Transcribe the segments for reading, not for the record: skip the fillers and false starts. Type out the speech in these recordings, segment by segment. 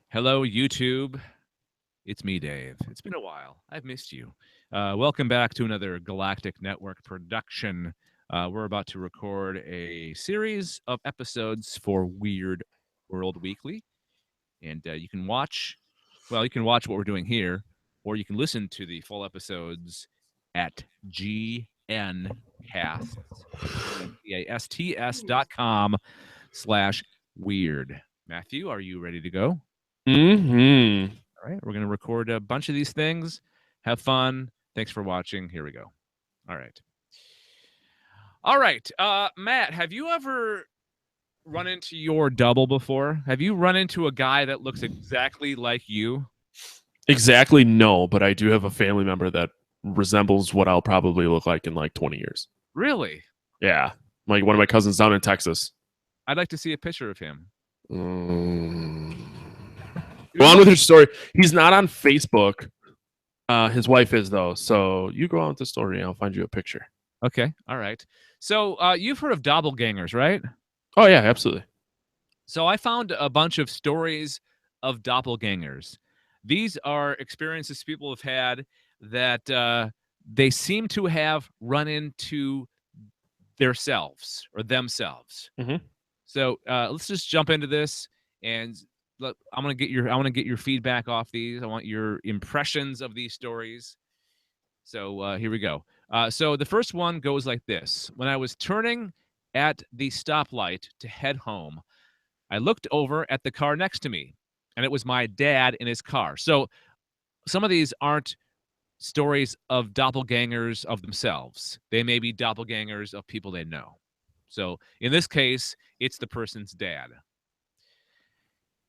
Hello, YouTube. It's me, Dave. It's been a while. I've missed you. Welcome back to another Galactic Network production. We're about to record a series of episodes for Weird World Weekly. And you can watch what we're doing here, or you can listen to the full episodes at gncasts.com/weird. Matthew, are you ready to go? Mm-hmm. All right, we're going to record a bunch of these things. Have fun. Thanks for watching. Here we go. All right. All right. Matt, have you ever run into your double before? Have you run into a guy that looks exactly like you? Exactly, no, but I do have a family member that resembles what I'll probably look like in like 20 years. Really? Yeah. Like one of my cousins down in Texas. I'd like to see a picture of him. Mm. You Go on look- with your story. He's not on Facebook. His wife is, though. So you go on with the story and I'll find you a picture. Okay. All right. So you've heard of Doppelgängers, right? Oh, yeah, absolutely. So I found a bunch of stories of doppelgangers. These are experiences people have had that they seem to have run into themselves. Mhm. So let's just jump into this, and I want to get your feedback off these. I want your impressions of these stories. So here we go. So the first one goes like this: When I was turning at the stoplight to head home, I looked over at the car next to me, and it was my dad in his car. So some of these aren't stories of doppelgangers of themselves. They may be doppelgangers of people they know. So in this case, it's the person's dad.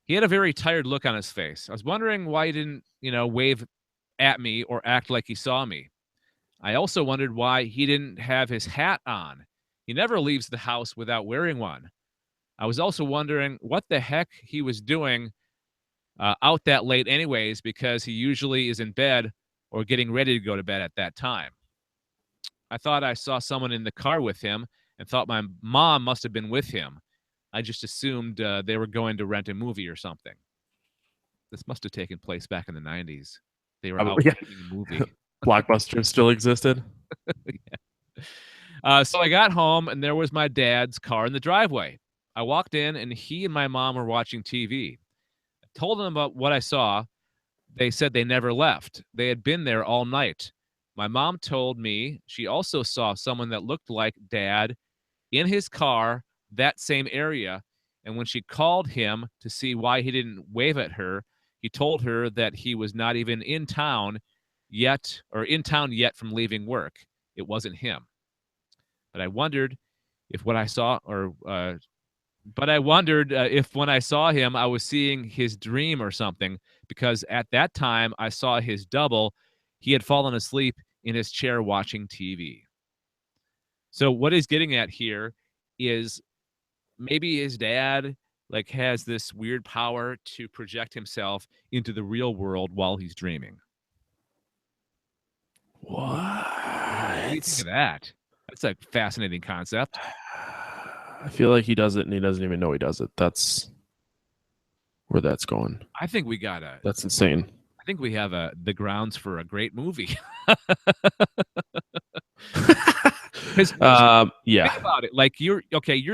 He had a very tired look on his face. I was wondering why he didn't, wave at me or act like he saw me. I also wondered why he didn't have his hat on. He never leaves the house without wearing one. I was also wondering what the heck he was doing out that late, anyways, because he usually is in bed or getting ready to go to bed at that time. I thought I saw someone in the car with him and thought my mom must have been with him. I just assumed they were going to rent a movie or something. This must have taken place back in the 90s. They were out Probably, yeah. renting a movie. Blockbuster still existed. Yeah. So I got home, and there was my dad's car in the driveway. I walked in, and he and my mom were watching TV. I told them about what I saw. They said they never left. They had been there all night. My mom told me she also saw someone that looked like dad in his car, that same area. And when she called him to see why he didn't wave at her, he told her that he was not even in town yet, or in town yet from leaving work. It wasn't him. But I wondered if what I saw, or but I wondered if when I saw him, I was seeing his dream or something, because at that time I saw his double. He had fallen asleep in his chair watching TV. So what he's getting at here is maybe his dad has this weird power to project himself into the real world while he's dreaming. What do you think What? of that? That's a fascinating concept. I feel like he does it and he doesn't even know he does it. That's where that's going. I think we got a That's insane. I think we have the grounds for a great movie. Yeah. Think about it. Like you're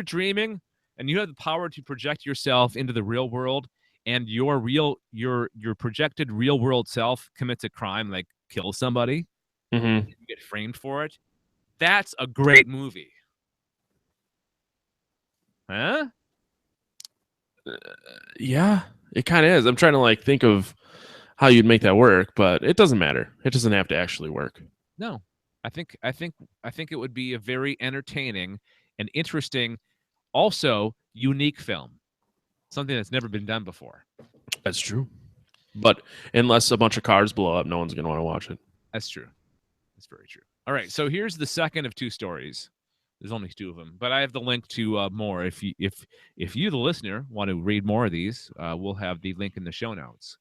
dreaming, and you have the power to project yourself into the real world, and your projected real world self commits a crime, like kills somebody. Mm-hmm. You get framed for it. That's a great movie. Huh? Yeah, it kind of is. I'm trying to think of how you'd make that work, but it doesn't matter. It doesn't have to actually work. No. I think it would be a very entertaining and interesting, also unique film. Something that's never been done before. That's true. But unless a bunch of cars blow up, no one's going to want to watch it. That's true. That's very true. All right, so here's the second of two stories. There's only two of them, but I have the link to more. If you, the listener, want to read more of these, we'll have the link in the show notes.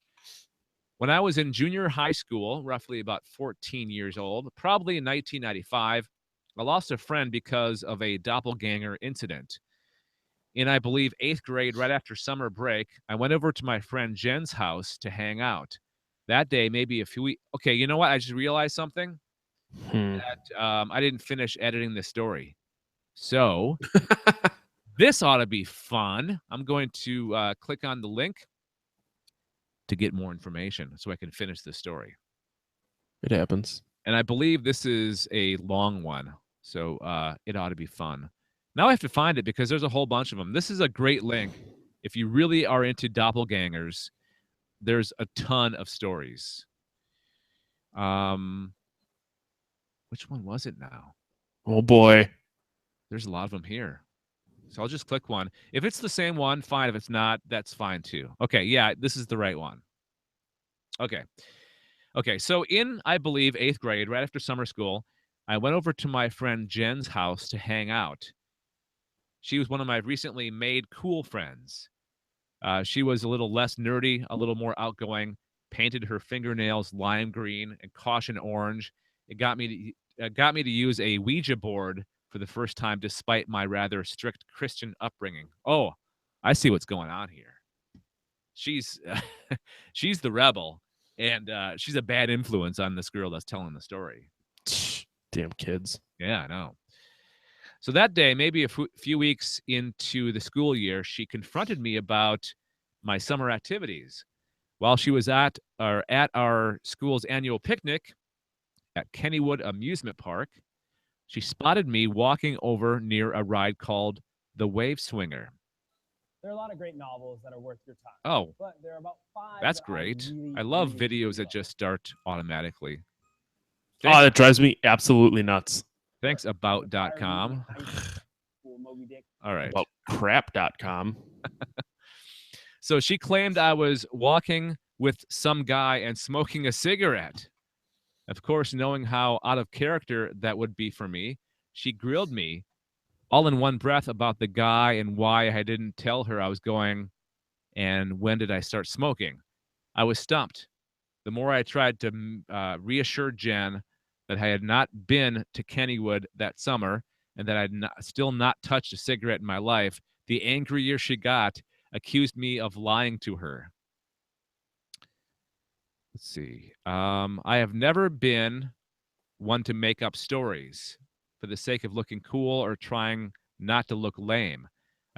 When I was in junior high school, roughly about 14 years old, probably in 1995, I lost a friend because of a doppelganger incident. in, I believe, 8th grade, right after summer break, I went over to my friend Jen's house to hang out. That day, maybe a few weeks. Okay, you know what? I just realized something Hmm. that I didn't finish editing this story. So this ought to be fun. I'm going to click on the link to get more information so I can finish the story. It happens. And I believe this is a long one, so it ought to be fun. Now I have to find it because there's a whole bunch of them. This is a great link. If you really are into doppelgangers, there's a ton of stories. Um, which one was it now? Oh boy. There's a lot of them here. So I'll just click one. If it's the same one, fine. If it's not, that's fine too. Okay, yeah, this is the right one. Okay. Okay, so in, I believe, 8th grade, right after summer school, I went over to my friend Jen's house to hang out. She was one of my recently made cool friends. She was a little less nerdy, a little more outgoing, painted her fingernails lime green and caution orange. It got me to use a Ouija board for the first time, despite my rather strict Christian upbringing. Oh, I see what's going on here. She's she's the rebel, and she's a bad influence on this girl that's telling the story. Damn kids. Yeah, I know. So that day, maybe a few weeks into the school year, she confronted me about my summer activities. While she was at our school's annual picnic at Kennywood Amusement Park, she spotted me walking over near a ride called the Wave Swinger. There are a lot of great novels that are worth your time. Oh, But there are about 5 that's that great. really, I love really, videos really that love. just start automatically. Oh, Thanks, that drives me absolutely nuts. thanks about.com. Cool Moby Dick. All right. About crap.com. So she claimed I was walking with some guy and smoking a cigarette. Of course, knowing how out of character that would be for me, she grilled me all in one breath about the guy and why I didn't tell her I was going and when did I start smoking. I was stumped. The more I tried to reassure Jen that I had not been to Kennywood that summer and that I'd still not touched a cigarette in my life, the angrier she got, accused me of lying to her. Let's see. I have never been one to make up stories for the sake of looking cool or trying not to look lame.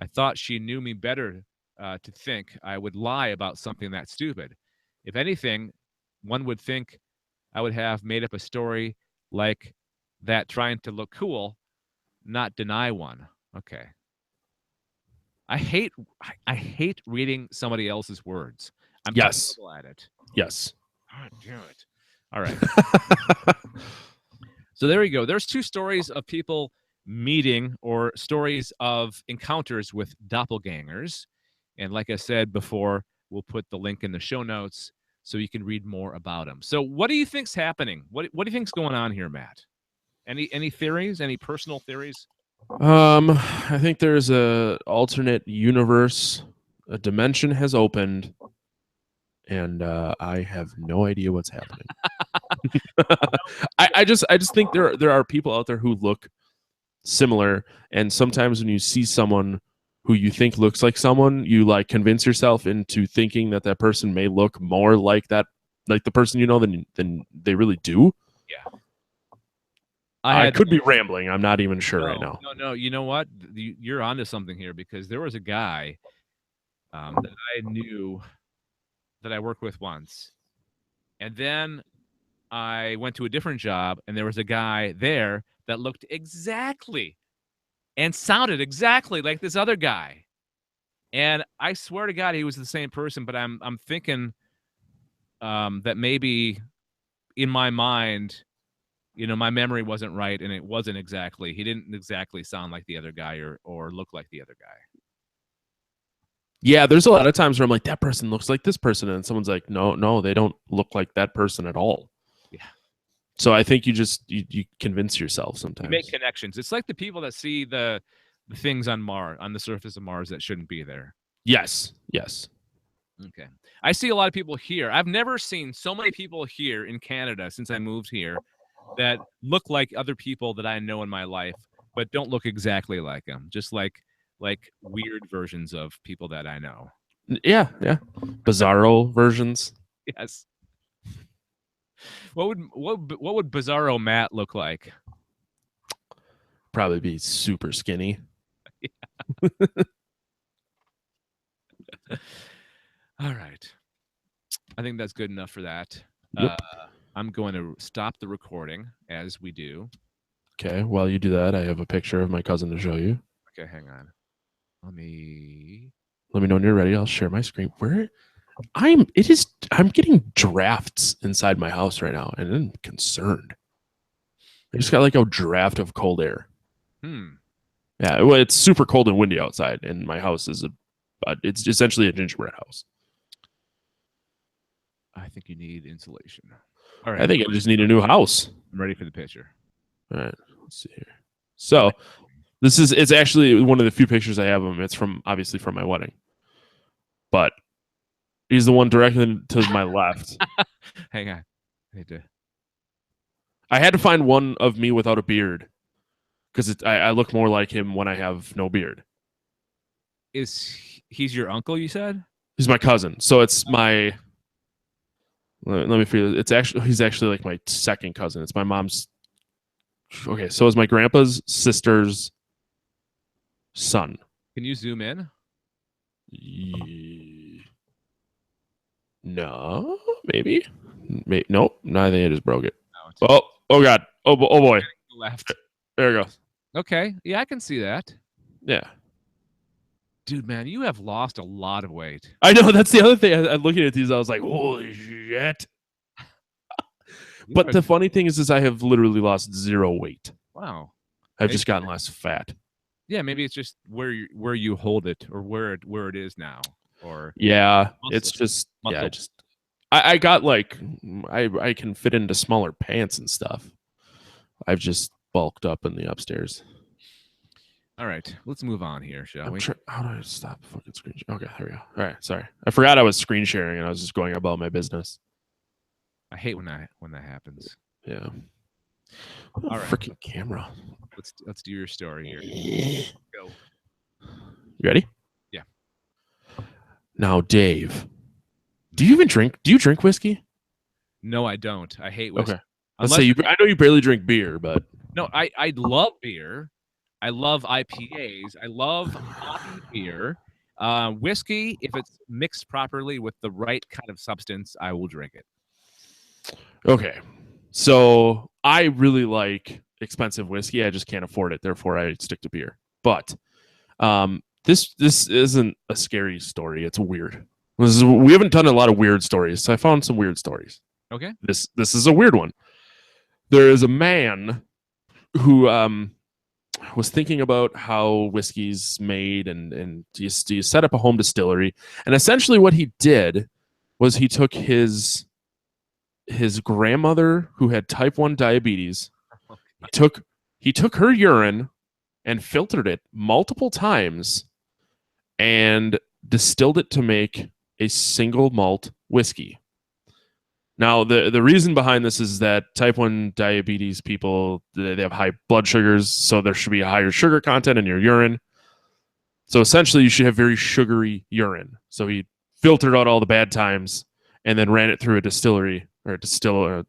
I thought she knew me better to think I would lie about something that stupid. If anything, one would think I would have made up a story like that trying to look cool, not deny one. Okay. I hate reading somebody else's words. I'm Yes. terrible at it. Yes. God damn it. All right. So there you go. There's 2 stories of people meeting or stories of encounters with doppelgangers. And like I said before, we'll put the link in the show notes so you can read more about them. So what do you think's happening? What do you think's going on here, Matt? Any theories? Any personal theories? I think there's a alternate universe. A dimension has opened, and I have no idea what's happening. I just think there are people out there who look similar, and sometimes when you see someone who you think looks like someone, you like convince yourself into thinking that that person may look more like that, like the person you know than they really do. Yeah. I could be rambling. I'm not even sure right now. No. You know what? You're onto something here because there was a guy that I knew that I worked with once. And then I went to a different job and there was a guy there that looked exactly and sounded exactly like this other guy. And I swear to God, he was the same person, but I'm thinking that maybe in my mind, my memory wasn't right, and it wasn't exactly. He didn't exactly sound like the other guy or look like the other guy. Yeah, there's a lot of times where I'm like, that person looks like this person, and someone's like, no, they don't look like that person at all. Yeah. So I think you convince yourself sometimes. You make connections. It's like the people that see the things on Mars, on the surface of Mars that shouldn't be there. Yes. Okay. I see a lot of people here. I've never seen so many people here in Canada since I moved here that look like other people that I know in my life, but don't look exactly like them. Just like like weird versions of people that I know. Yeah, yeah. Bizarro versions. Yes. What would Bizarro Matt look like? Probably be super skinny. All right. I think that's good enough for that. Yep. I'm going to stop the recording as we do. Okay, while you do that, I have a picture of my cousin to show you. Okay, hang on. Let me know when you're ready. I'll share my screen. I'm getting drafts inside my house right now, and I'm concerned. I just got like a draft of cold air. Yeah, well, it's super cold and windy outside, and my house is it's essentially a gingerbread house. I think you need insulation. All right. I think I just need a new house. I'm ready for the picture. All right, let's see here. So it's actually one of the few pictures I have of him. It's obviously from my wedding, but he's the one directly to my left. Hang on. I had to find one of me without a beard because I look more like him when I have no beard. He's your uncle, you said? He's my cousin. So it's my let me figure. He's actually like my second cousin. It's my mom's. Okay, so it's my grandpa's sister's son. Can you zoom in? No, maybe. Nope. No, I think I just broke it. No, oh God. Oh boy. Left. There it goes. Okay. Yeah, I can see that. Yeah. Dude, man, you have lost a lot of weight. I know. That's the other thing. I looking at these, I was like, holy shit. But the funny thing is I have literally lost 0 weight. Wow. I've just gotten less fat. Yeah, maybe it's just where you hold it or where it is now. Or yeah, it's just I got like I can fit into smaller pants and stuff. I've just bulked up in the upstairs. All right, let's move on here, shall we? How do I stop fucking screen? Okay, there we go. All right, sorry, I forgot I was screen sharing and I was just going about my business. I hate when that happens. Yeah. All right, freaking camera. Let's do your story here. Go. You ready? Yeah. Now, Dave, do you drink whiskey? No, I don't. I hate whiskey. Okay. Let's say I know you barely drink beer, but no, I love beer. I love IPAs. I love hoppy beer. Whiskey, if it's mixed properly with the right kind of substance, I will drink it. Okay. So I really like expensive whiskey. I just can't afford it. Therefore, I stick to beer. But this isn't a scary story. It's weird. We haven't done a lot of weird stories, so I found some weird stories. Okay. This is a weird one. There is a man who was thinking about how whiskey's made and do you set up a home distillery. And essentially what he did was he took his grandmother who had type 1 diabetes. He took her urine and filtered it multiple times and distilled it to make a single malt whiskey. Now, the reason behind this is that type 1 diabetes people, they have high blood sugars, so there should be a higher sugar content in your urine. So essentially, you should have very sugary urine. So he filtered out all the bad times and then ran it through a distillery, or a distillery,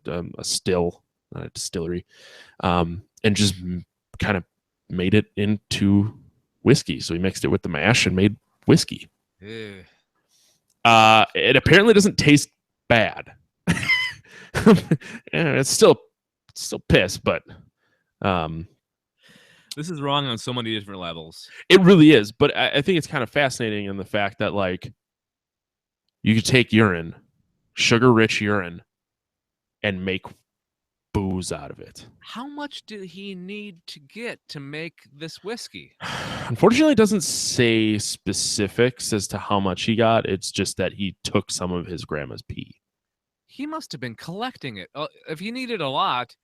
and just kind of made it into whiskey. So he mixed it with the mash and made whiskey. It apparently doesn't taste bad. It's still piss, but this is wrong on so many different levels. It really is, but I think it's kind of fascinating in the fact that like you could take urine, sugar-rich urine, and make booze out of it. How much did he need to get to make this whiskey? Unfortunately, it doesn't say specifics as to how much he got. It's just that he took some of his grandma's pee. He must have been collecting it. If he needed a lot,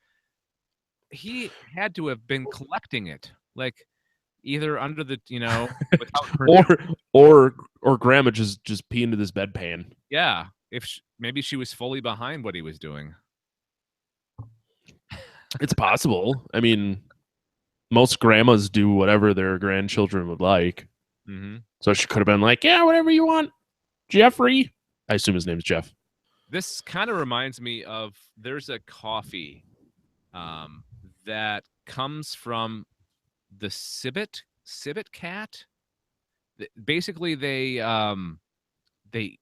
he had to have been collecting it, like either under the, or grandma just pee into this bedpan. Yeah, maybe she was fully behind what he was doing. It's possible. I mean, most grandmas do whatever their grandchildren would like. Mm-hmm. So she could have been like, yeah, whatever you want, Jeffrey. I assume his name's Jeff. This kind of reminds me of there's a coffee that comes from the civet cat. Basically, they they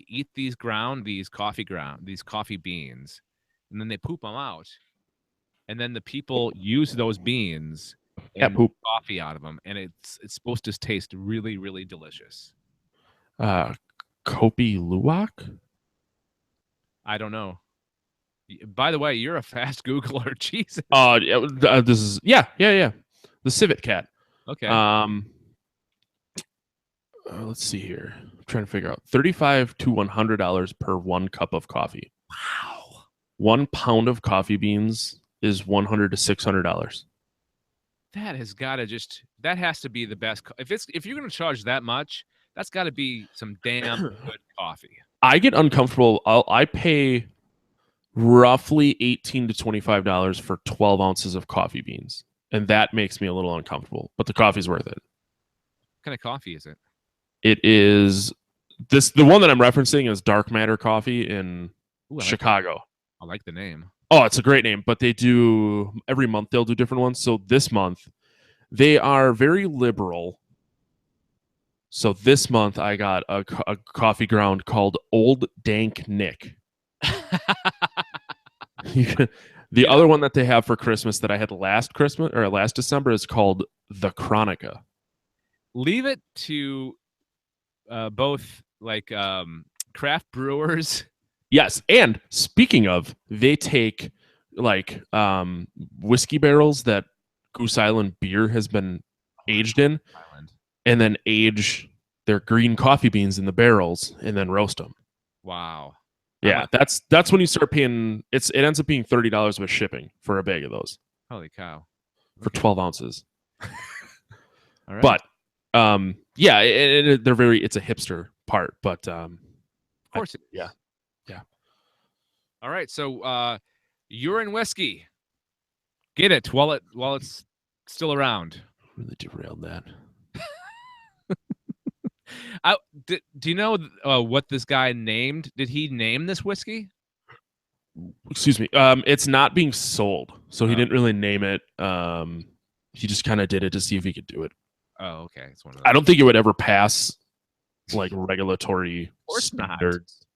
eat these coffee beans, and then they poop them out, and then the people use those beans Cat and poop. coffee out of them, and it's supposed to taste really, really delicious. Kopi Luwak? I don't know. By the way, you're a fast Googler. Jesus. This is the civet cat. Okay. Let's see here. I'm trying to figure out $35 to $100 per 1 cup of coffee. Wow. 1 pound of coffee beans is $100 to $600. That has got to that has to be the best. If you're going to charge that much, that's got to be some damn good coffee. I get uncomfortable. I pay roughly $18 to $25 for 12 ounces of coffee beans, and that makes me a little uncomfortable. But the coffee's worth it. What kind of coffee is it? It is the one that I'm referencing is Dark Matter Coffee in Chicago. I like the name. Oh, it's a great name, but they do every month they'll do different ones. So this month they are very liberal. So this month I got a coffee ground called Old Dank Nick. The other one that they have for Christmas that I had last December is called the Chronica. Leave it to both like craft brewers. Yes, and speaking of, they take like whiskey barrels that Goose Island beer has been aged in, and then age their green coffee beans in the barrels and then roast them. Wow. Yeah, that's when you start paying. It ends up being $30 with shipping for a bag of those. Holy cow! For 12 ounces. All right. But they're very. It's a hipster part, but of course, yeah. All right, so urine whiskey. Get it while it's still around. Really derailed that. Do you know what this guy named? Did he name this whiskey? Excuse me. It's not being sold, so he didn't really name it. He just kind of did it to see if he could do it. Oh, okay. It's one of those. I don't think it would ever pass like regulatory standards.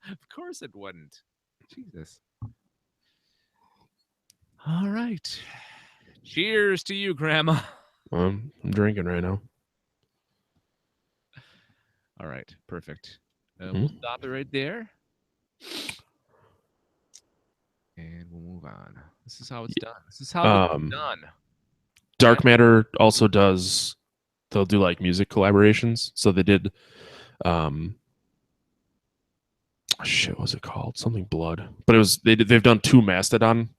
Of course it wouldn't. Jesus. All right. Cheers to you, Grandma. I'm drinking right now. All right. Perfect. We'll stop it right there. And we'll move on. This is how it's done. This is how it's done. Dark Matter also does. They'll do like music collaborations. So they did. Shit, what was it called? Something Blood. But it was they've done 2 Mastodon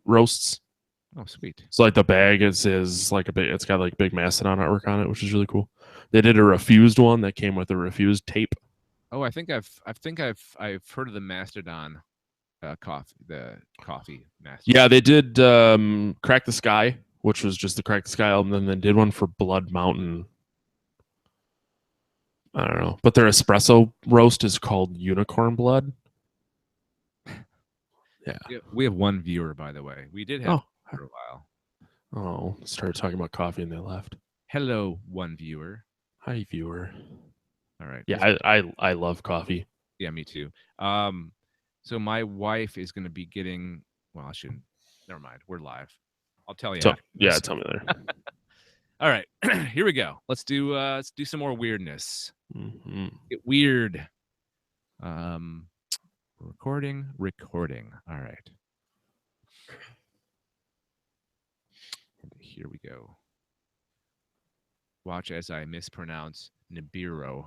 roasts. Oh, sweet. So like the bag is like it's got like big Mastodon artwork on it, which is really cool. They did a Refused one that came with a Refused tape. Oh, I think I've heard of the Mastodon coffee Mastodon. Yeah, they did Crack the Sky, which was just the Crack the Sky album, and then they did one for Blood Mountain. I don't know, but their espresso roast is called Unicorn Blood. Yeah, we have one viewer, by the way. We did have for a while. Oh, started talking about coffee and they left. Hello, one viewer. Hi, viewer. All right. Yeah, I love coffee. Yeah, me too. So my wife is going to be getting. Well, I shouldn't. Never mind. We're live. I'll tell you. Tell me later. All right, here we go. Let's do some more weirdness. Mm-hmm. Get weird. Recording. All right. Here we go. Watch as I mispronounce Nibiru.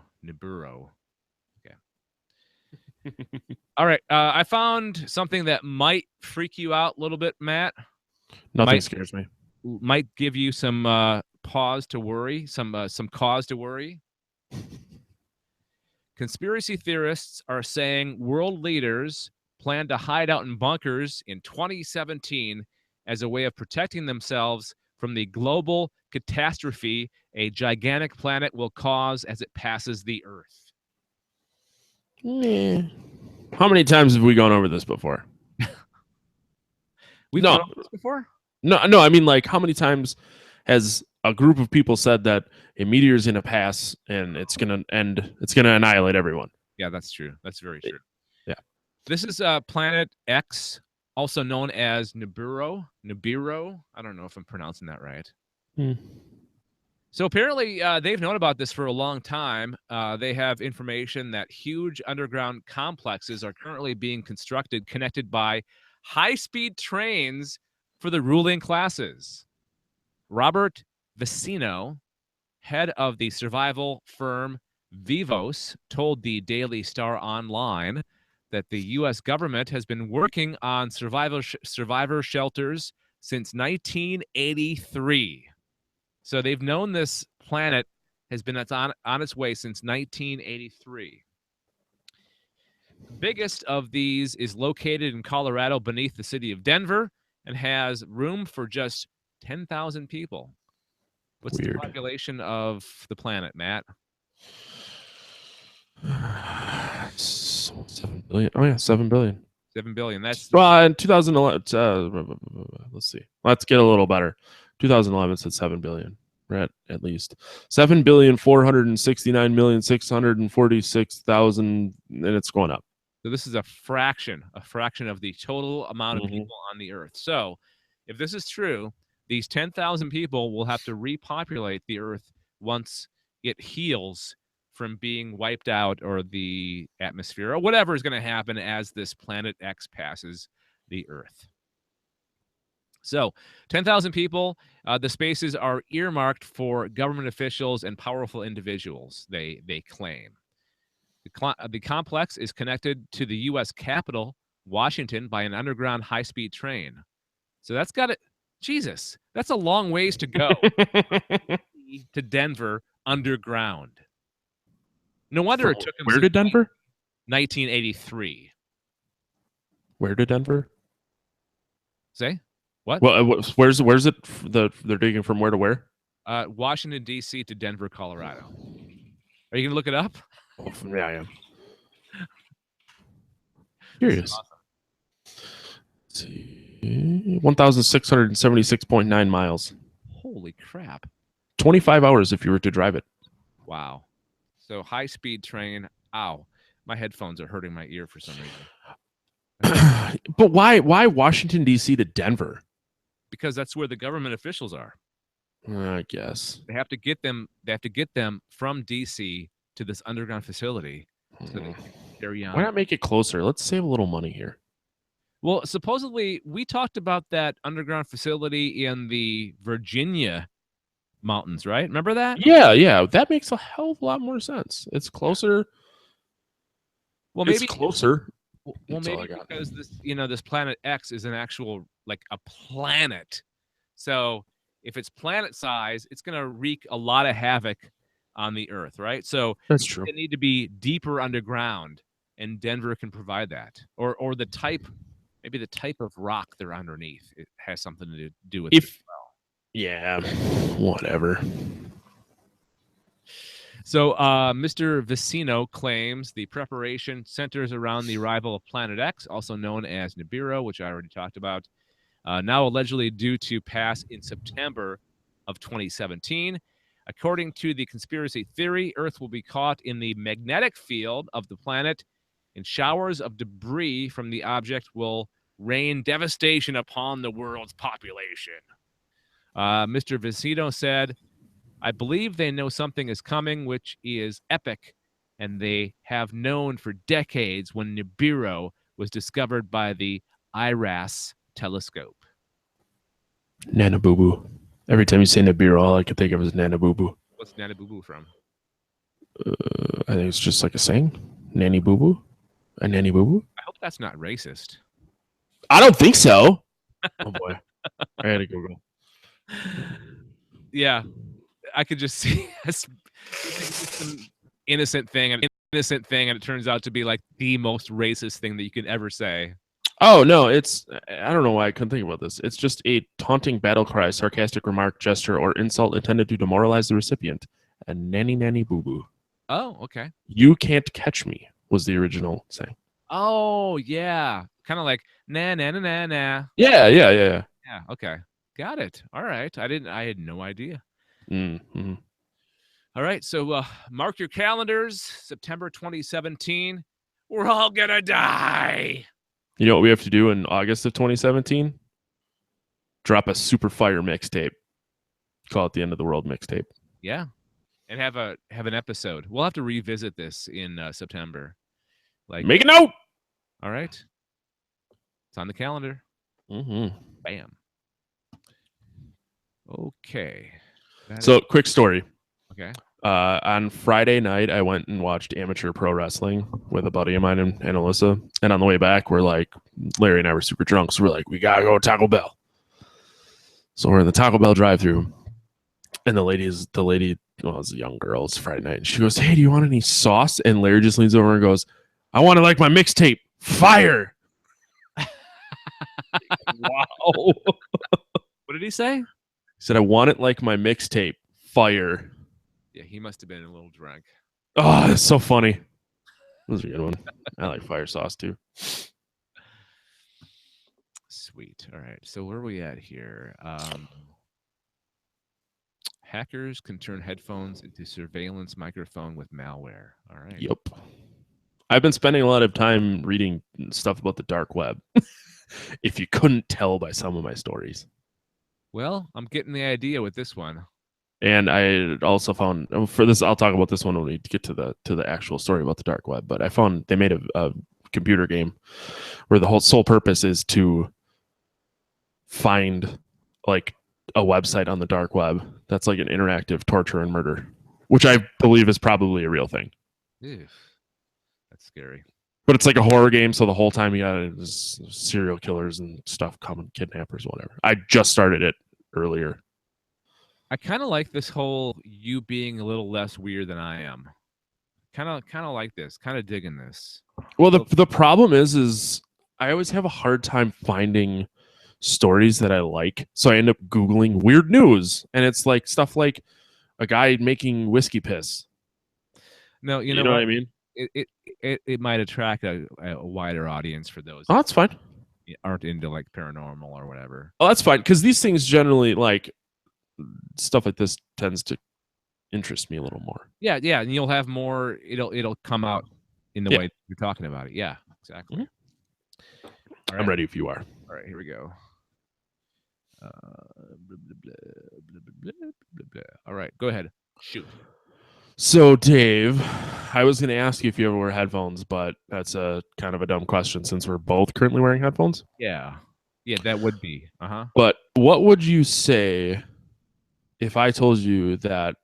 Okay. All right. I found something that might freak you out a little bit, Matt. Nothing scares me. Might give you some pause to worry, some cause to worry. Conspiracy theorists are saying world leaders plan to hide out in bunkers in 2017 as a way of protecting themselves from the global catastrophe a gigantic planet will cause as it passes the Earth. How many times have we gone over this before? We've No. gone over this before? No, I mean, like, how many times has a group of people said that a meteor is going to pass and it's going to end, it's going to annihilate everyone? Yeah, that's true. That's very true. Yeah. This is Planet X, also known as Nibiru. Nibiru. I don't know if I'm pronouncing that right. So apparently they've known about this for a long time. They have information that huge underground complexes are currently being constructed, connected by high-speed trains for the ruling classes. Robert Vicino, head of the survival firm Vivos, told the Daily Star Online that the U.S. government has been working on survivor shelters since 1983. So they've known this planet has been on its way since 1983. The biggest of these is located in Colorado beneath the city of Denver and has room for just 10,000 people. What's the population of the planet, Matt? 7 billion. Oh, yeah, 7 billion. 7 billion. That's in 2011. Let's see. Let's get a little better. 2011 said 7 billion. Right, at least 7,469,646,000, and it's going up. So this is a fraction of the total amount of people on the Earth. So if this is true, these 10,000 people will have to repopulate the Earth once it heals from being wiped out, or the atmosphere, or whatever is going to happen as this Planet X passes the Earth. So 10,000 people. The spaces are earmarked for government officials and powerful individuals, they claim. The complex is connected to the U.S. Capitol, Washington, by an underground high-speed train. So that's got it. Jesus, that's a long ways to go to Denver underground. No wonder it took him. Where to Denver? 1983. Where to Denver? Say what? Well, where's it? They're digging from where to where? Washington D.C. to Denver, Colorado. Are you gonna look it up? Yeah, I am. Curious. Awesome. Let's see. 1,676.9 miles. Holy crap! 25 hours if you were to drive it. Wow. So high-speed train. Ow, my headphones are hurting my ear for some reason. But why Washington D.C. to Denver? Because that's where the government officials are. I guess They have to get them. They have to get them from D.C. to this underground facility so they can carry on. Why not make it closer? Let's save a little money here. Well, supposedly we talked about that underground facility in the Virginia mountains, right? Remember that? Yeah. That makes a hell of a lot more sense. It's closer. Well, maybe it's closer. Well, maybe because this Planet X is an actual, like, a planet. So if it's planet size, it's going to wreak a lot of havoc on the Earth, right? So that's true. They need to be deeper underground, and Denver can provide that. Or the type, maybe the type of rock they're underneath, it has something to do with it as well. Yeah, whatever. So Mr. Vicino claims the preparation centers around the arrival of Planet X, also known as Nibiru, which I already talked about, now allegedly due to pass in September of 2017. According to the conspiracy theory, Earth will be caught in the magnetic field of the planet, and showers of debris from the object will rain devastation upon the world's population. Mr. Vicino said, I believe they know something is coming, which is epic, and they have known for decades when Nibiru was discovered by the IRAS telescope. Nana Boo Boo. Every time you say Nibiru, all I can think of is Nana Boo Boo. What's Nana Boo Boo from? I think it's just like a saying. Nanny Boo Boo? A Nanny Boo Boo? I hope that's not racist. I don't think so. Oh, boy. I had to Google. Yeah. I could just see some innocent thing, and it turns out to be like the most racist thing that you can ever say. Oh no, it's I don't know why I couldn't think about this. It's just a taunting battle cry, sarcastic remark, gesture, or insult intended to demoralize the recipient. A nanny nanny boo boo. Oh, okay. You can't catch me was the original saying. Oh, yeah. Kind of like nah nah nah nah nah. Yeah, yeah, yeah. Yeah. Okay. Got it. All right. I had no idea. Mm-hmm. All right. So mark your calendars. September 2017. We're all gonna die. You know what we have to do in August of 2017? Drop a super fire mixtape. Call it the end of the world mixtape. Yeah. And have an episode. We'll have to revisit this in September. Like, Make a note. all right. It's on the calendar. Mm-hmm. Bam. Okay. So, quick story. Okay. On Friday night, I went and watched amateur pro wrestling with a buddy of mine and Alyssa. And on the way back, we're like, Larry and I were super drunk. So we're like, we got to go to Taco Bell. So we're in the Taco Bell drive-thru. And the lady, well, it was a young girl. It's Friday night. And she goes, hey, do you want any sauce? And Larry just leans over and goes, I want to like my mixtape. Fire. Wow. What did he say? He said, I want it like my mixtape. Fire. Yeah, he must have been a little drunk. Oh, that's so funny. That was a good one. I like fire sauce too. Sweet. All right. So where are we at here? Hackers can turn headphones into surveillance microphone with malware. All right. Yep. I've been spending a lot of time reading stuff about the dark web. If you couldn't tell by some of my stories. Well, I'm getting the idea with this one. And I also found for this, I'll talk about this one when we get to the actual story about the dark web. But I found they made a computer game where the whole sole purpose is to find like a website on the dark web that's like an interactive torture and murder, which I believe is probably a real thing. Ew. That's scary. But it's like a horror game, so the whole time you got serial killers and stuff coming, kidnappers, whatever. I just started it earlier. I kind of like this whole you being a little less weird than I am. Kind of like this. Kind of digging this. Well, the problem is I always have a hard time finding stories that I like, so I end up Googling weird news, and it's like stuff like a guy making whiskey piss. No, you know what what I mean? It might attract a wider audience for those Oh, that's fine. who aren't into like paranormal or whatever. Oh, that's fine, because these things generally, like stuff like this, tends to interest me a little more. Yeah, and you'll have more. It'll come out in the way you're talking about it. Yeah, exactly. Mm-hmm. All right. I'm ready if you are. All right, here we go. Blah, blah, blah, blah, blah, blah, blah. All right, go ahead. Shoot. So, Dave, I was going to ask you if you ever wear headphones, but that's a kind of a dumb question since we're both currently wearing headphones. Yeah, that would be. But what would you say if I told you that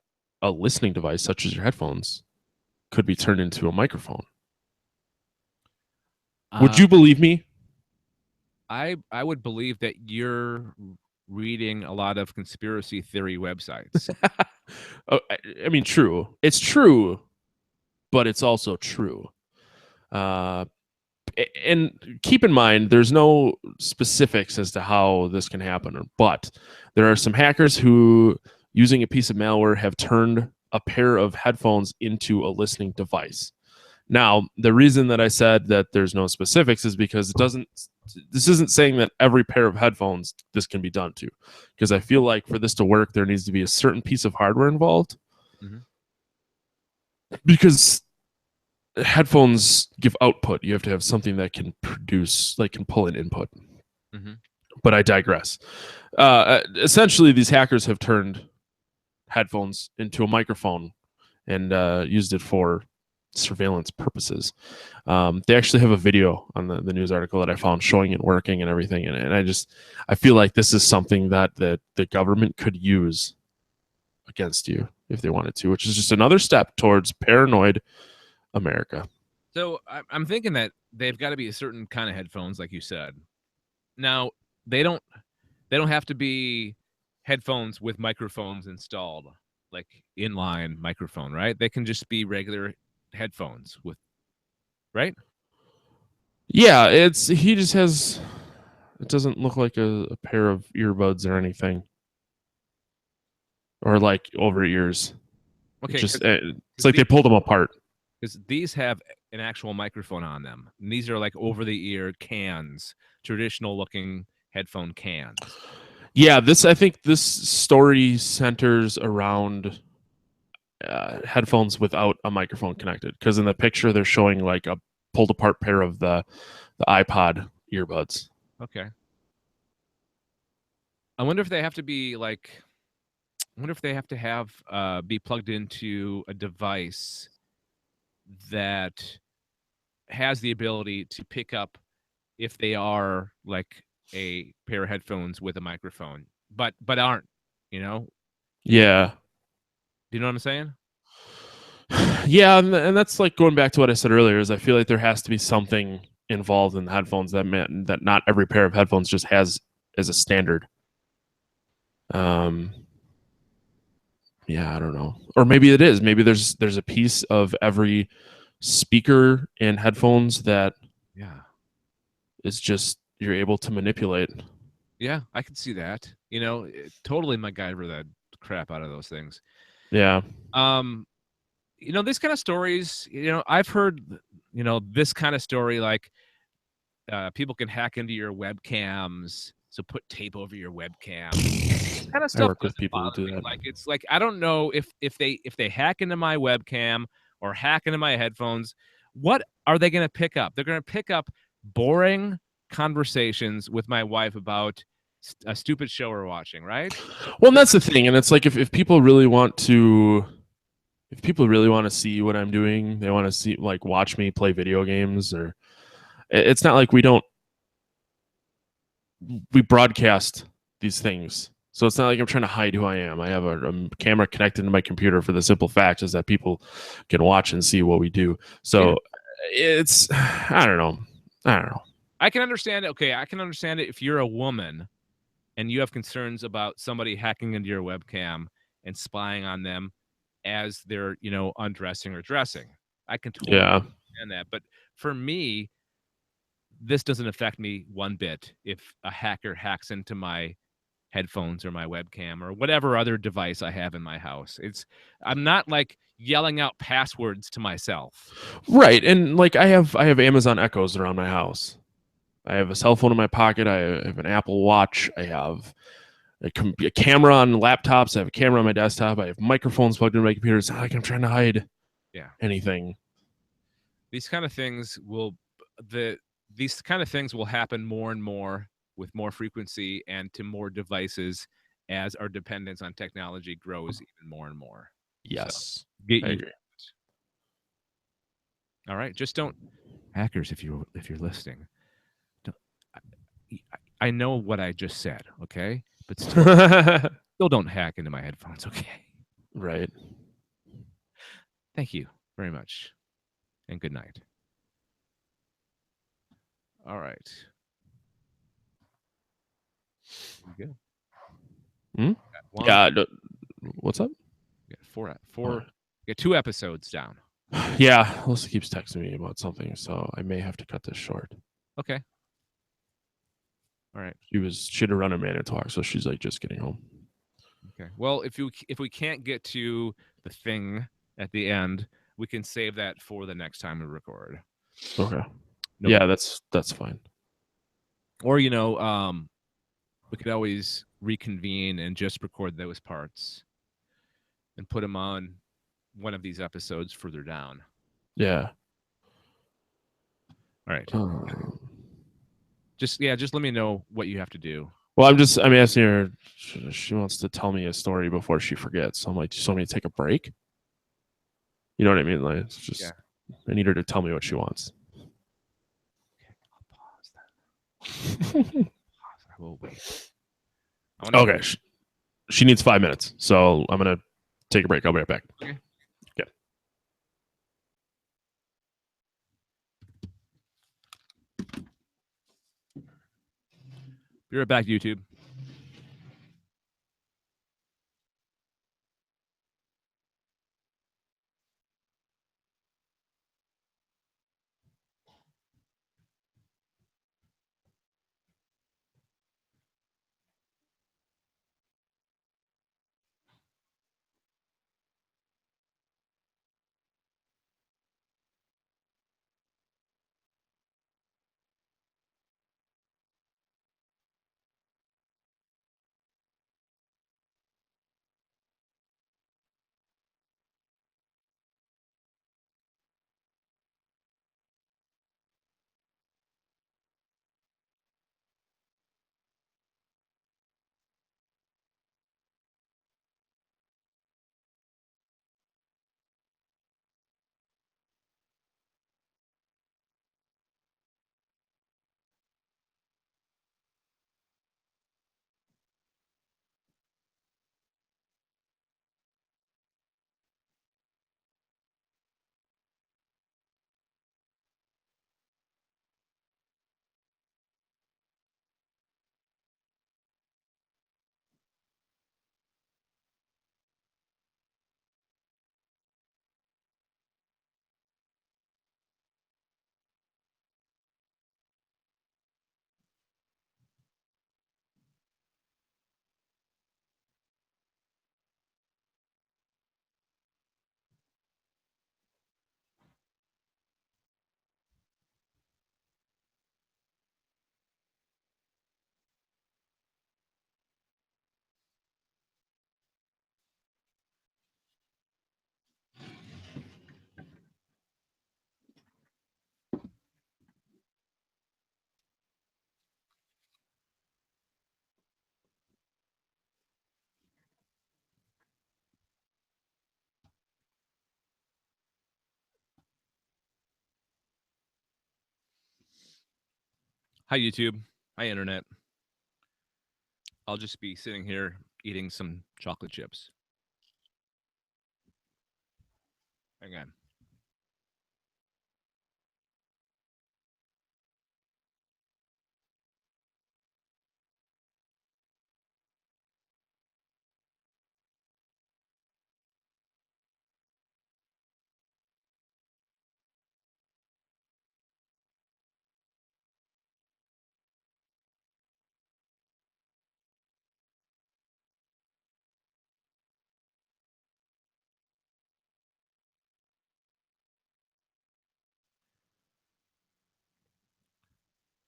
a listening device such as your headphones could be turned into a microphone? Would you believe me? I would believe that you're reading a lot of conspiracy theory websites. I mean, true. It's true, but it's also true. And keep in mind, there's no specifics as to how this can happen, but there are some hackers who, using a piece of malware, have turned a pair of headphones into a listening device. Now, the reason that I said that there's no specifics is because this isn't saying that every pair of headphones this can be done to, because I feel like for this to work, there needs to be a certain piece of hardware involved. Mm-hmm. Because headphones give output. You have to have something that can produce, like can pull an input. Mm-hmm. But I digress. Essentially, these hackers have turned headphones into a microphone and used it for surveillance purposes. They actually have a video on the news article that I found showing it working and everything. And I feel like this is something that the government could use against you if they wanted to, which is just another step towards paranoid America. So I'm thinking that they've got to be a certain kind of headphones, like you said. Now they don't have to be headphones with microphones installed, like inline microphone, right? They can just be regular headphones with, right? Yeah, he just has. It doesn't look like a pair of earbuds or anything, or like over ears. It Okay, just because it's like they pulled them apart. these have an actual microphone on them. And these are like over the ear cans, traditional looking headphone cans. Yeah, I think this story centers around headphones without a microphone connected. Because in the picture, they're showing like a pulled apart pair of the iPod earbuds. Okay. I wonder if they have to be like. I wonder if they have to be plugged into a device that has the ability to pick up if they are like a pair of headphones with a microphone, but aren't. You know? Yeah, Do you know what I'm saying? yeah, and that's like going back to what I said earlier. Is I feel like there has to be something involved in the headphones that not every pair of headphones just has as a standard. Um, yeah, I don't know, or maybe it is. Maybe there's a piece of every speaker and headphones that Yeah. is just you're able to manipulate. Yeah, I can see that. Totally MacGyver the crap out of those things. Yeah, Um, this kind of stories, I've heard, this kind of story like people can hack into your webcams, so put tape over your webcam. Kind of I stuff work with doesn't people who bother do me. that. Like it's like I don't know if they hack into my webcam or hack into my headphones, what are they going to pick up? They're going to pick up boring conversations with my wife about a stupid show we're watching, right? Well, and that's the thing, and it's like if people really want to, if people really want to see what I'm doing, they want to see like watch me play video games, or it's not like we broadcast these things. So it's not like I'm trying to hide who I am. I have a camera connected to my computer for the simple fact is that people can watch and see what we do. So it's I don't know. I don't know. I can understand it. Okay, I can understand it if you're a woman and you have concerns about somebody hacking into your webcam and spying on them as they're, undressing or dressing. I can totally Yeah. understand that. But for me, this doesn't affect me one bit if a hacker hacks into my headphones or my webcam or whatever other device I have in my house. I'm not like yelling out passwords to myself. Right. And like I have Amazon Echoes around my house. I have a cell phone in my pocket. I have an Apple Watch. I have a camera on laptops. I have a camera on my desktop. I have microphones plugged into my computer. It's not like I'm trying to hide Yeah. anything. These kind of things these kind of things will happen more and more with more frequency and to more devices as our dependence on technology grows even more and more. So Yes. get I you. agree. All right. Just don't hackers if you're listening. Don't, I know what I just said, okay? But still don't hack into my headphones, okay? Right. Thank you very much. And good night. All right. We go. Hmm? Got one. Yeah. What's up? We got four. We got 2 episodes down. Yeah. Alyssa keeps texting me about something, so I may have to cut this short. Okay. All right. She had to run a Manitowoc, so she's like just getting home. Okay. Well, if we can't get to the thing at the end, we can save that for the next time we record. Okay. No Yeah, big- that's fine. Or we could always reconvene and just record those parts and put them on one of these episodes further down. Yeah. All right. Um, Just let me know what you have to do. well, I'm asking her. She wants to tell me a story before she forgets. So I'm like, do you want me to take a break? You know what I mean? Like, it's just Yeah. I need her to tell me what she wants. Okay, I'll pause that. Pause. I will wait. Okay. She needs 5 minutes, so I'm gonna take a break. I'll be right back. Okay. Okay. Be right back, YouTube. Hi, YouTube. Hi, Internet. I'll just be sitting here eating some chocolate chips. Hang on.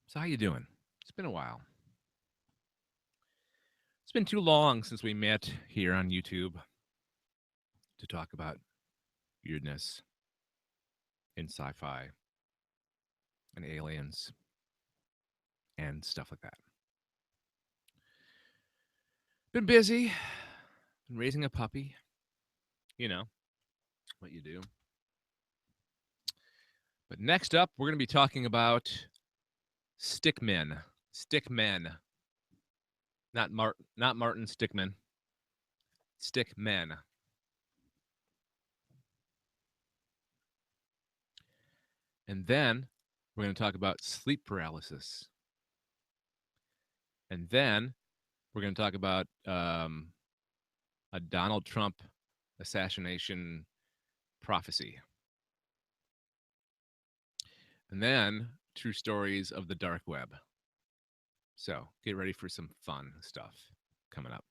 So how you doing? It's been a while. It's been too long since we met here on YouTube to talk about weirdness and sci-fi and aliens and stuff like that. Been busy. Been raising a puppy. You know what you do. But next up, we're going to be talking about stickmen. Stickmen. Not Martin Stickman. Stickmen. And then we're going to talk about sleep paralysis. And then we're going to talk about a Donald Trump assassination prophecy. And then true stories of the dark web. So get ready for some fun stuff coming up.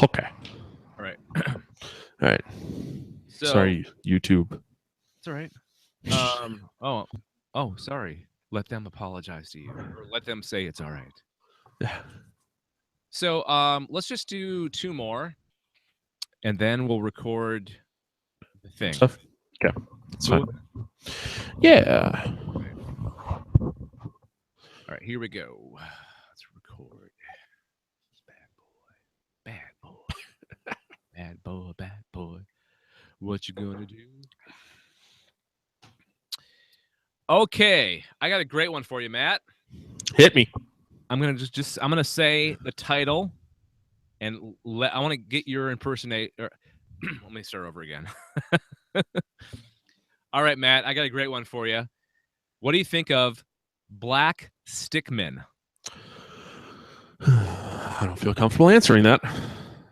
Okay. All right. All right. So Sorry, YouTube. it's all right. Oh, sorry. let them apologize to you, or let them say it's all right. Yeah. So let's just do 2 more, and then we'll record the thing. Stuff. Okay. That's Cool. fine. Yeah. All right, here we go. Let's record. Bad boy. Bad boy, bad boy. What you gonna do? Okay, I got a great one for you, Matt. Hit me. I'm gonna I'm gonna say the title, and I want to get your impersonate. Or, let me start over again. All right, Matt, I got a great one for you. What do you think of black stickmen? I don't feel comfortable answering that.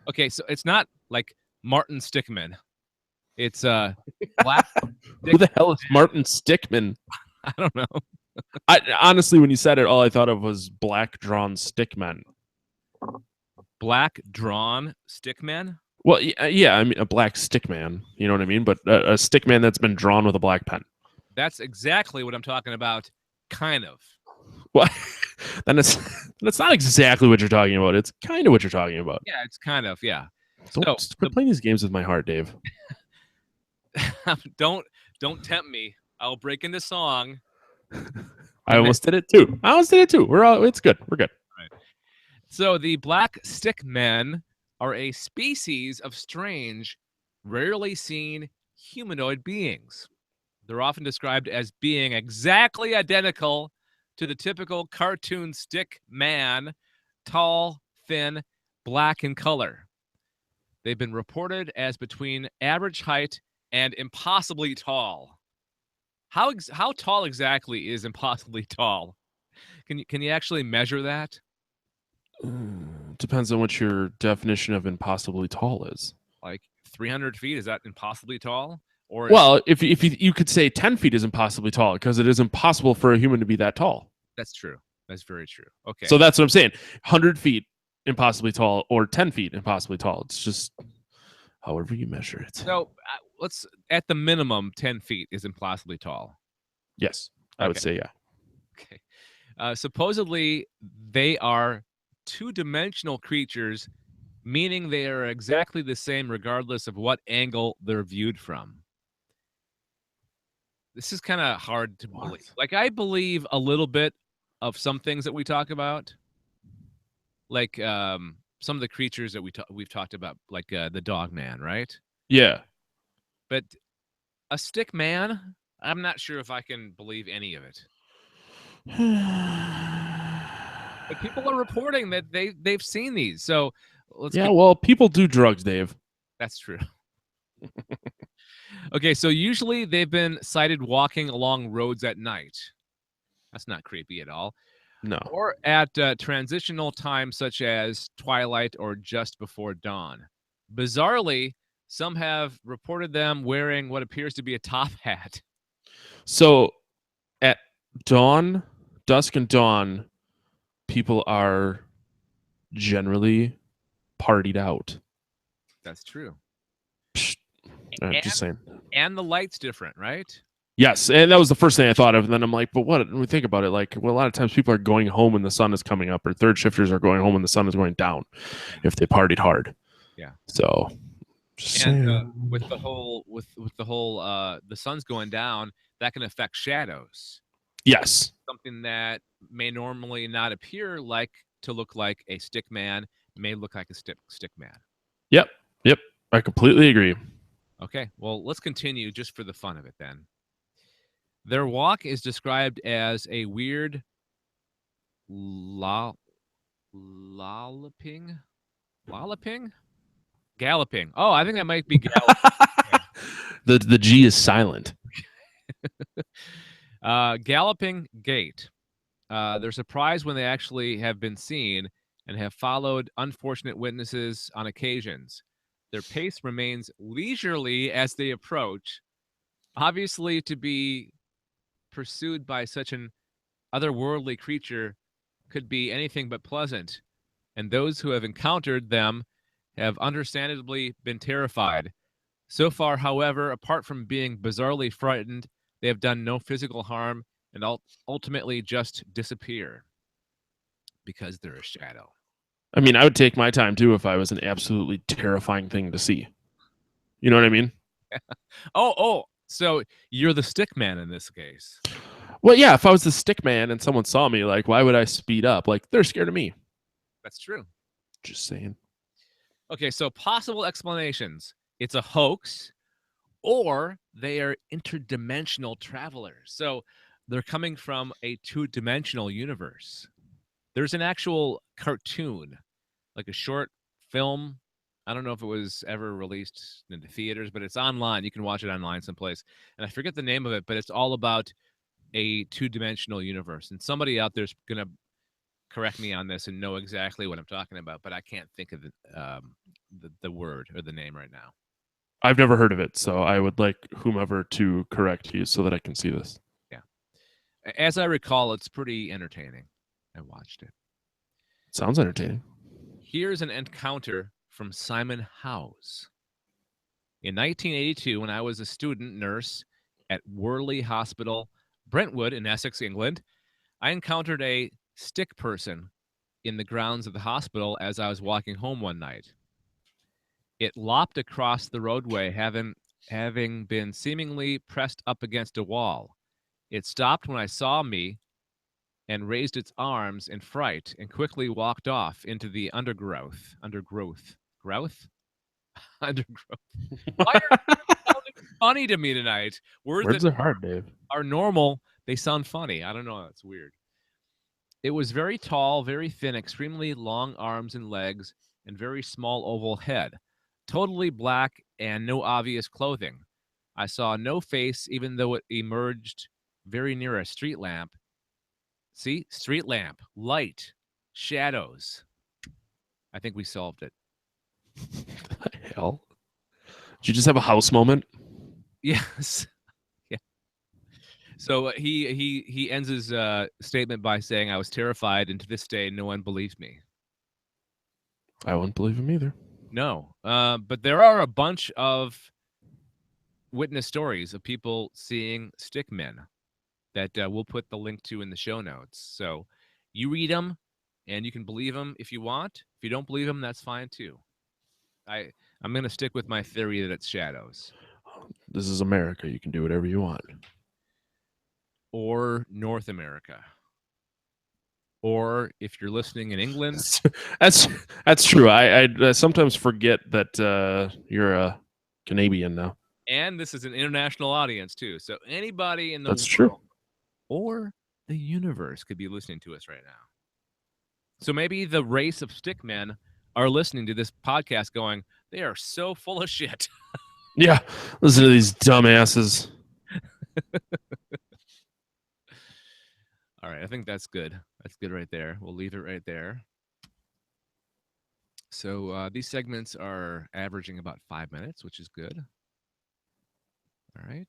Okay, so it's not like Martin Stickmin. It's black. Who the hell is Martin Stickmin? I don't know. I honestly, when you said it, all I thought of was black drawn stickmen. Black drawn stickmen? Well, yeah, I mean a black stickman. You know what I mean? But a stickman that's been drawn with a black pen. That's exactly what I'm talking about. Kind of. Well, then it's not exactly what you're talking about. It's kind of what you're talking about. Yeah, it's kind of, yeah. Don't quit playing these games with my heart, Dave. don't tempt me. I'll break into song. I almost did it too. It's good. We're good. Right. So the black stickmen are a species of strange, rarely seen humanoid beings. They're often described as being exactly identical to the typical cartoon stick man, tall, thin, black in color. They've been reported as between average height and impossibly tall. How tall exactly is impossibly tall? Can you actually measure that? Depends on what your definition of impossibly tall is. Like 300 feet, is that impossibly tall? Or well, if you could say 10 feet is impossibly tall because it is impossible for a human to be that tall. That's true. That's very true. Okay. So that's what I'm saying. 100 feet impossibly tall or 10 feet impossibly tall. It's just however you measure it. So let's, at the minimum, 10 feet is impossibly tall. Yes, I would say yeah. Okay. Supposedly, they are two-dimensional creatures, meaning they are exactly the same regardless of what angle they're viewed from. This is kind of hard to believe. Like, I believe a little bit of some things that we talk about, like some of the creatures that we've talked about, like the dog man, right? Yeah. But a stick man, I'm not sure if I can believe any of it. But people are reporting that they've seen these. So well, people do drugs, Dave. That's true. Okay, so usually they've been sighted walking along roads at night. That's not creepy at all. No. Or at transitional times such as twilight or just before dawn. Bizarrely, some have reported them wearing what appears to be a top hat. So at dawn, dusk and dawn, people are generally partied out. That's true. I'm just saying. And the light's different, right? Yes, and that was the first thing I thought of. And then I'm like, but what? When we think about it, like, well, a lot of times people are going home when the sun is coming up, or third shifters are going home when the sun is going down if they partied hard. Yeah. So, with the whole the sun's going down, that can affect shadows. Yes. Something that may normally not appear to look like a stick man may look like a stick man. Yep. I completely agree. Okay, well, let's continue just for the fun of it then. Their walk is described as a weird galloping. Oh, I think that might be galloping. The G is silent. Galloping gait. They're surprised when they actually have been seen and have followed unfortunate witnesses on occasions. Their pace remains leisurely as they approach. Obviously, to be pursued by such an otherworldly creature could be anything but pleasant, and those who have encountered them have understandably been terrified. So far, however, apart from being bizarrely frightened, they have done no physical harm and ultimately just disappear because they're a shadow. I mean, I would take my time too if I was an absolutely terrifying thing to see. You know what I mean? So you're the stick man in this case. Well, yeah, if I was the stick man and someone saw me, like, why would I speed up? Like, they're scared of me. That's true. Just saying. Okay, so possible explanations. It's a hoax, or they are interdimensional travelers. So they're coming from a two-dimensional universe. There's an actual cartoon, like a short film. I don't know if it was ever released into theaters, but it's online. You can watch it online someplace. And I forget the name of it, but it's all about a two-dimensional universe. And somebody out there's going to correct me on this and know exactly what I'm talking about, but I can't think of the word or the name right now. I've never heard of it, so I would like whomever to correct you so that I can see this. Yeah. As I recall, it's pretty entertaining. I watched it. Sounds entertaining. Here's an encounter from Simon Howes. In 1982, when I was a student nurse at Worley Hospital, Brentwood in Essex, England, I encountered a stick person in the grounds of the hospital as I was walking home one night. It lopped across the roadway, having been seemingly pressed up against a wall. It stopped when I saw me and raised its arms in fright and quickly walked off into the undergrowth. Growth? Undergrowth. Why are you sounding funny to me tonight? Words are hard, Dave. Are normal. They sound funny. I don't know. That's weird. It was very tall, very thin, extremely long arms and legs, and very small oval head. Totally black and no obvious clothing. I saw no face, even though it emerged very near a street lamp. See? Street lamp, light, shadows. I think we solved it. What the hell? Did you just have a house moment? Yes. Yeah. So he ends his statement by saying, "I was terrified, and to this day, no one believes me." I wouldn't believe him either. No, but there are a bunch of witness stories of people seeing stick men that we'll put the link to in the show notes. So you read them, and you can believe them if you want. If you don't believe them, that's fine too. I'm going to stick with my theory that it's shadows. This is America. You can do whatever you want. Or North America. Or if you're listening in England. That's true. I sometimes forget that you're a Canadian now. And this is an international audience too. So anybody in the That's world true. or the universe could be listening to us right now. So maybe the race of stick men are listening to this podcast going, they are so full of shit. Yeah. Listen to these dumbasses. All right. I think that's good. That's good right there. We'll leave it right there. So these segments are averaging about 5 minutes, which is good. All right.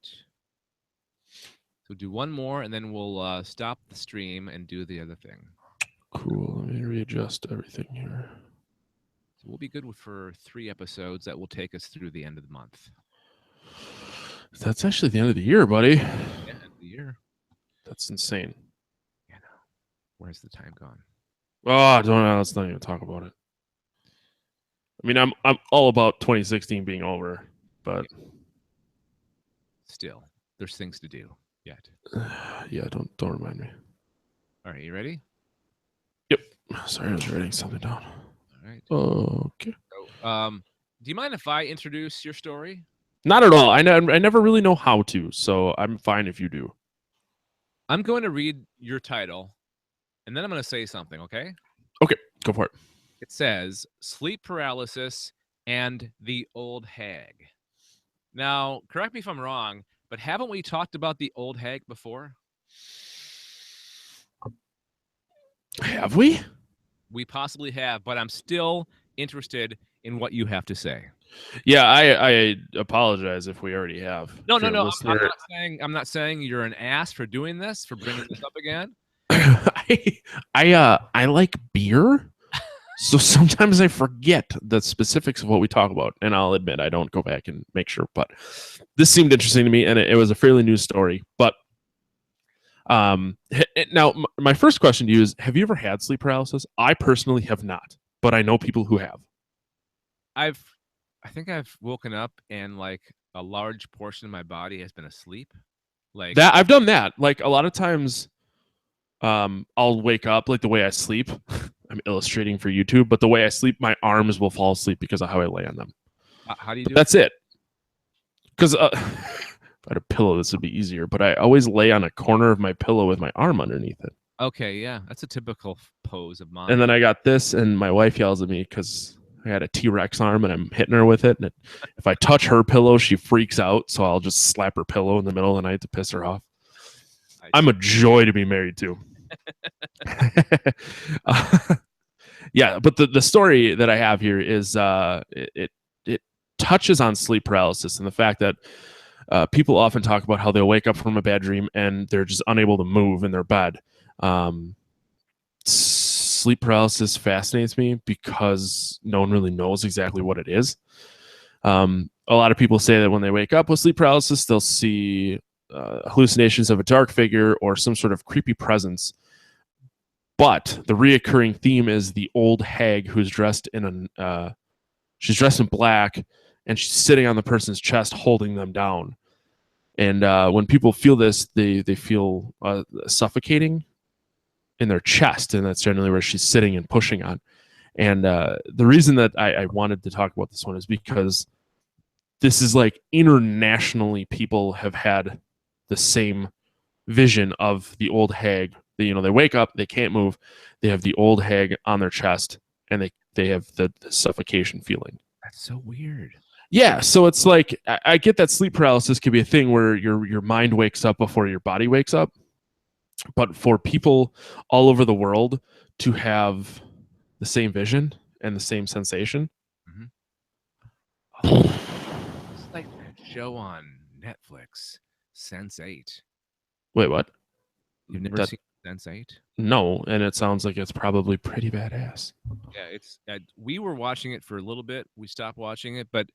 So do one more, and then we'll stop the stream and do the other thing. Cool. Let me readjust everything here. So we'll be good for 3 episodes that will take us through the end of the month. That's actually the end of the year, buddy. Yeah, end of the year. That's insane. Yeah, no. Where's the time gone? Oh, I don't know. Let's not even talk about it. I mean, I'm all about 2016 being over, but still, there's things to do yet. Yeah, don't remind me. All right, you ready? Yep. Sorry, I was writing something down. All right. Okay. So, do you mind if I introduce your story? Not at all. I never really know how to, so I'm fine if you do. I'm going to read your title, and then I'm going to say something, okay? Okay, go for it. It says, Sleep Paralysis and the Old Hag. Now, correct me if I'm wrong, but haven't we talked about the Old Hag before? Have we? We possibly have, but I'm still interested in what you have to say. Yeah, I apologize if we already have. No. I'm not saying you're an ass for doing this, for bringing this up again. I like beer, so sometimes I forget the specifics of what we talk about, and I'll admit I don't go back and make sure. But this seemed interesting to me, and it was a fairly new story. But Now, my first question to you is: have you ever had sleep paralysis? I personally have not, but I know people who have. I think I've woken up and like a large portion of my body has been asleep. Like That I've done that. Like a lot of times, I'll wake up like the way I sleep. I'm illustrating for YouTube, but the way I sleep, my arms will fall asleep because of how I lay on them. how do you But do that's it. Because if I had a pillow, this would be easier. But I always lay on a corner of my pillow with my arm underneath it. it? Okay, yeah, that's a typical pose of mine. And then I got this, and my wife yells at me because I had a T-Rex arm, and I'm hitting her with it. And if I touch her pillow, she freaks out. So I'll just slap her pillow in the middle of the night to piss her off. I'm a joy to be married to. Yeah, but the story that I have here is it touches on sleep paralysis and the fact that people often talk about how they'll wake up from a bad dream and they're just unable to move in their bed. Sleep paralysis fascinates me because no one really knows exactly what it is. A lot of people say that when they wake up with sleep paralysis, they'll see hallucinations of a dark figure or some sort of creepy presence. But the reoccurring theme is the old hag who's dressed in she's dressed in black and she's sitting on the person's chest holding them down. And when people feel this, they feel suffocating in their chest, and that's generally where she's sitting and pushing on. And the reason that I wanted to talk about this one is because this is like internationally people have had the same vision of the old hag. They wake up, they can't move, they have the old hag on their chest, and they have the suffocation feeling. That's so weird. Yeah, so it's like I get that sleep paralysis could be a thing where your mind wakes up before your body wakes up, but for people all over the world to have the same vision and the same sensation. Oh, it's like that show on Netflix, Sense8. Wait, what? You've never seen Sense8? No, and it sounds like it's probably pretty badass. Yeah, it's we were watching it for a little bit. We stopped watching it, but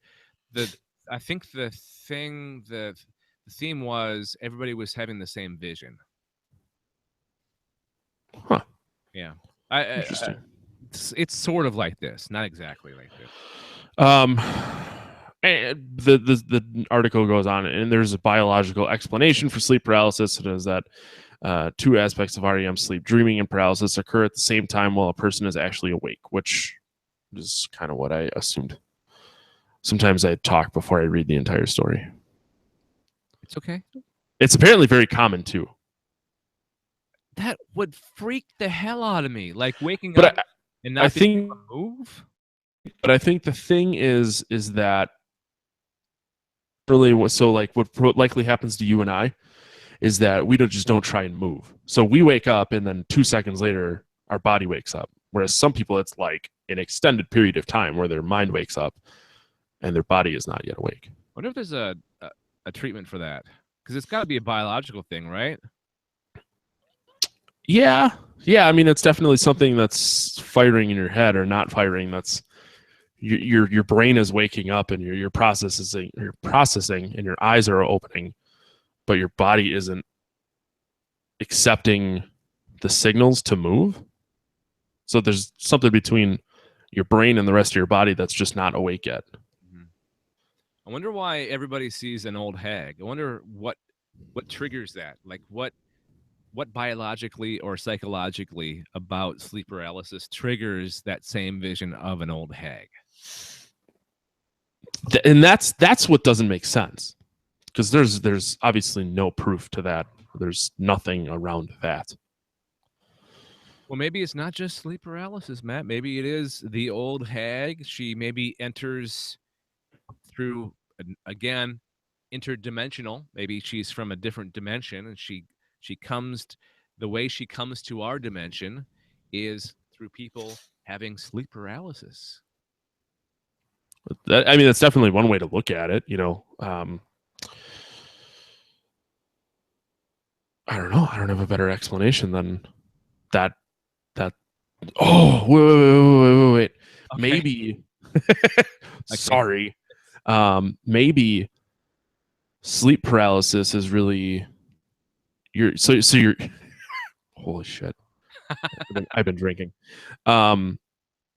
I think the theme was everybody was having the same vision. Huh. Yeah. Interesting. It's sort of like this, not exactly like this. And the article goes on, and there's a biological explanation for sleep paralysis. It is that two aspects of REM sleep, dreaming and paralysis, occur at the same time while a person is actually awake, which is kind of what I assumed. Sometimes I talk before I read the entire story. It's okay. It's apparently very common too. That would freak the hell out of me, like waking up and not being able to move. But I think the thing is that really, so like what likely happens to you and I is that we don't try and move. So we wake up and then 2 seconds later our body wakes up. Whereas some people it's like an extended period of time where their mind wakes up and their body is not yet awake. I wonder if there's a treatment for that, because it's got to be a biological thing, right? Yeah. I mean, it's definitely something that's firing in your head or not firing. That's your brain is waking up and you're processing, and your eyes are opening, but your body isn't accepting the signals to move. So there's something between your brain and the rest of your body that's just not awake yet. I wonder why everybody sees an old hag. I wonder what triggers that. Like what biologically or psychologically about sleep paralysis triggers that same vision of an old hag. And that's what doesn't make sense, because there's obviously no proof to that. There's nothing around that. Well, maybe it's not just sleep paralysis, Matt. Maybe it is the old hag. She maybe enters through, again, interdimensional. Maybe she's from a different dimension, and she comes the way she comes to our dimension is through people having sleep paralysis. I mean, that's definitely one way to look at it. I don't know. I don't have a better explanation than that. Oh, wait. Okay. Maybe. Sorry. Maybe sleep paralysis is really you're holy shit. I've been drinking.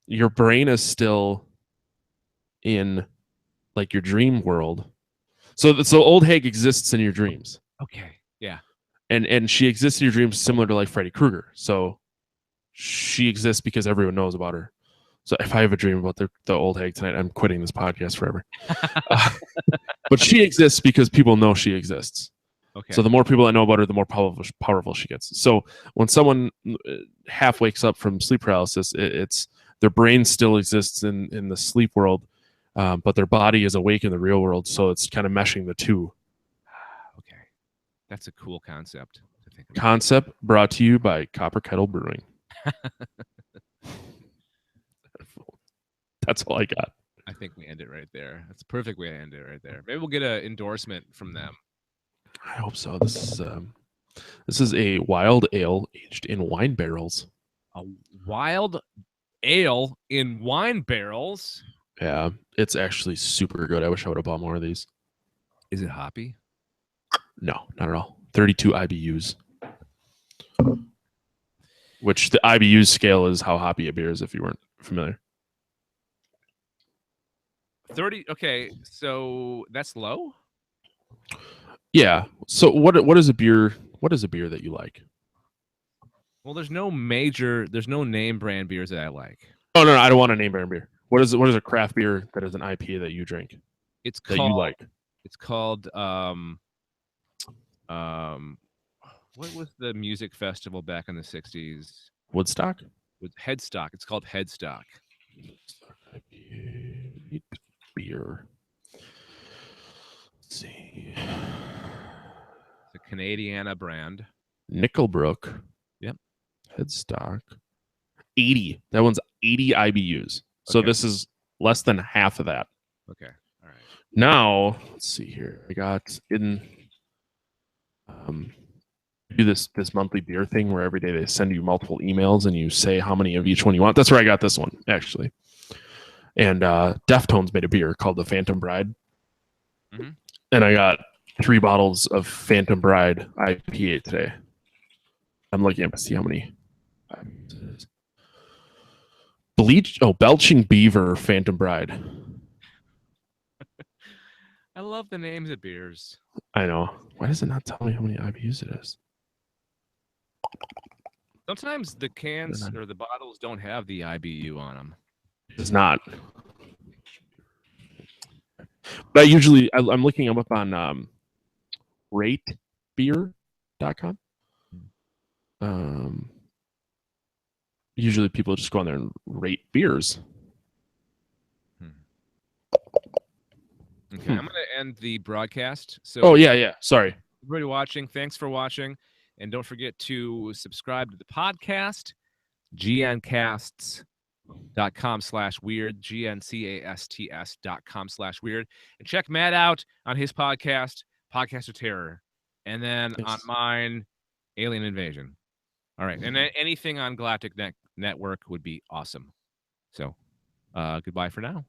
Your brain is still in like your dream world. So old Hague exists in your dreams. Okay. Yeah. And she exists in your dreams similar to like Freddy Krueger. So she exists because everyone knows about her. So if I have a dream about the old Hague tonight, I'm quitting this podcast forever. But she exists because people know she exists. Okay. So the more people that know about her, the more powerful she gets. So when someone half wakes up from sleep paralysis, it's their brain still exists in the sleep world, but their body is awake in the real world. So it's kind of meshing the two. Okay. That's a cool concept to think about. Concept brought to you by Copper Kettle Brewing. That's all I got. I think we end it right there. That's a perfect way to end it right there. Maybe we'll get an endorsement from them. I hope so. This is a wild ale aged in wine barrels. A wild ale in wine barrels. Yeah, it's actually super good. I wish I would have bought more of these. Is it hoppy? No, not at all. 32 IBUs. Which the IBU scale is how hoppy a beer is, if you weren't familiar. 30. Okay, so that's low. Yeah. So what is a beer? What is a beer that you like? Well, there's no name brand beers that I like. Oh no, I don't want a name brand beer. What is a craft beer that is an IPA that you drink It's that called. you like? It's called. What was the music festival back in the 60s? Woodstock? With Headstock. It's called Headstock. IPA beer. Let's see. It's a Canadiana brand. Nickelbrook. Yep. Headstock. 80. That one's 80 IBUs. So Okay. this is less than half of that. Okay. All right. Now, let's see here. I got in do this monthly beer thing where every day they send you multiple emails and you say how many of each one you want. That's where I got this one, actually. And Deftones made a beer called the Phantom Bride. Mhm. And I got 3 bottles of Phantom Bride IPA today. I'm looking up to see how many. Belching Beaver Phantom Bride. I love the names of beers. I know. Why does it not tell me how many IBUs it is? Sometimes the cans or the bottles don't have the IBU on them. It's not. But I'm looking them up on ratebeer.com. Usually people just go on there and rate beers. Okay, I'm going to end the broadcast. So, yeah. Sorry. everybody watching, thanks for watching. And don't forget to subscribe to the podcast, gncasts.com/weird, gncasts.com/weird. And check Matt out on his podcast, Podcast of Terror. And then Yes. on mine, Alien Invasion. All right. And anything on Galactic Network would be awesome. So, goodbye for now.